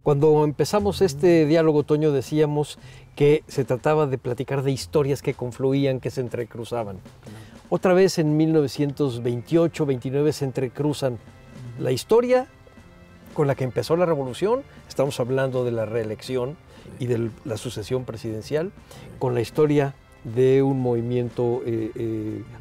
Cuando empezamos este diálogo, Toño, decíamos que se trataba de platicar de historias que confluían, que se entrecruzaban. Otra vez en 1928-29 se entrecruzan la historia con la que empezó la revolución, estamos hablando de la reelección y de la sucesión presidencial, con la historia de un movimiento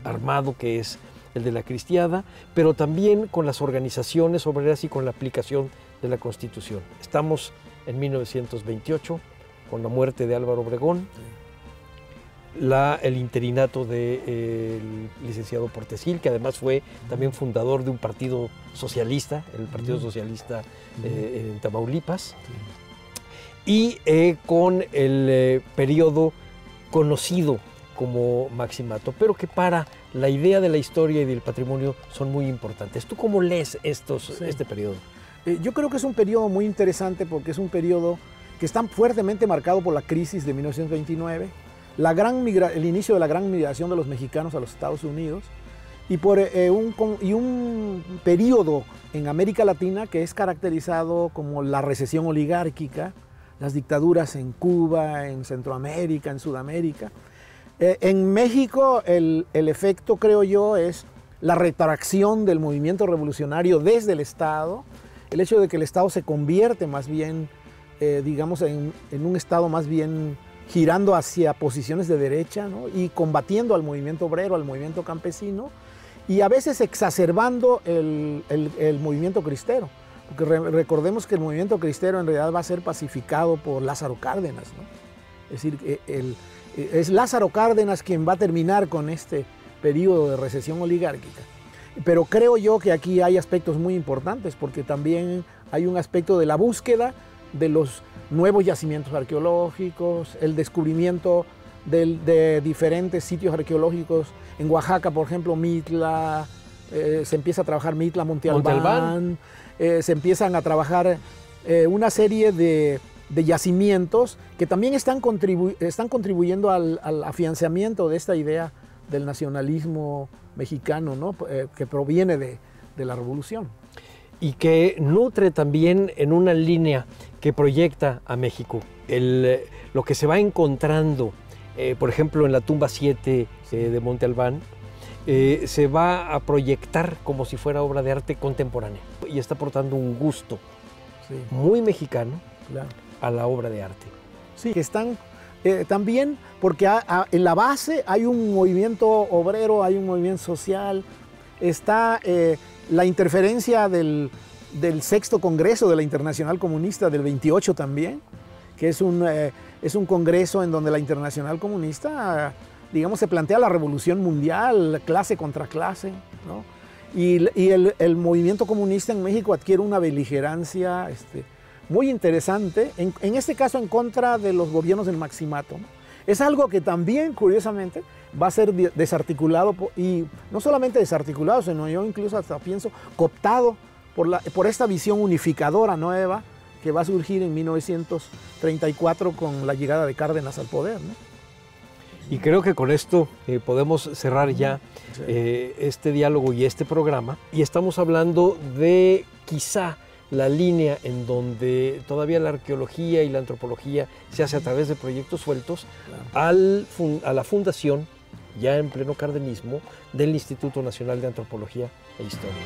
armado que es el de la Cristiada, pero también con las organizaciones obreras y con la aplicación de la Constitución. Estamos en 1928, con la muerte de Álvaro Obregón, el interinato del licenciado Portesil, que además fue también fundador de un partido socialista, el Partido Socialista en Tamaulipas, y con el periodo conocido como Maximato, pero que para la idea de la historia y del patrimonio son muy importantes. ¿Tú cómo lees este periodo? Yo creo que es un periodo muy interesante porque es un periodo que está fuertemente marcado por la crisis de 1929, el inicio de la gran migración de los mexicanos a los Estados Unidos y por un periodo en América Latina que es caracterizado como la recesión oligárquica, las dictaduras en Cuba, en Centroamérica, en Sudamérica. En México el efecto, creo yo, es la retracción del movimiento revolucionario desde el Estado, el hecho de que el Estado se convierte más bien, digamos, en un Estado más bien girando hacia posiciones de derecha, ¿no? Y combatiendo al movimiento obrero, al movimiento campesino, y a veces exacerbando el movimiento cristero. Porque recordemos que el movimiento cristero en realidad va a ser pacificado por Lázaro Cárdenas, ¿no? Es decir, es Lázaro Cárdenas quien va a terminar con este periodo de recesión oligárquica. Pero creo yo que aquí hay aspectos muy importantes, porque también hay un aspecto de la búsqueda de los nuevos yacimientos arqueológicos, el descubrimiento de diferentes sitios arqueológicos. En Oaxaca, por ejemplo, Mitla, se empieza a trabajar Mitla, Monte Albán, se empiezan a trabajar una serie de yacimientos que también están contribuyendo al afianzamiento de esta idea del nacionalismo mexicano, ¿no? Que proviene de la revolución. Y que nutre también en una línea que proyecta a México. Lo que se va encontrando, por ejemplo, en la tumba 7 de Monte Albán, se va a proyectar como si fuera obra de arte contemporánea. Y está aportando un gusto muy mexicano, claro, a la obra de arte. Sí, que están también porque en la base hay un movimiento obrero, hay un movimiento social, está la interferencia del sexto congreso de la Internacional Comunista del 28 también, que es un congreso en donde la Internacional Comunista, digamos, se plantea la revolución mundial, clase contra clase, ¿no? Y el movimiento comunista en México adquiere una beligerancia muy interesante, en este caso en contra de los gobiernos del Maximato, ¿no? Es algo que también, curiosamente, va a ser desarticulado, y no solamente desarticulado, sino yo incluso hasta pienso cooptado por esta visión unificadora nueva que va a surgir en 1934 con la llegada de Cárdenas al poder, ¿no? Y creo que con esto podemos cerrar ya este diálogo y este programa, y estamos hablando de quizá la línea en donde todavía la arqueología y la antropología se hace a través de proyectos sueltos, claro, a la fundación, ya en pleno cardenismo, del Instituto Nacional de Antropología e Historia.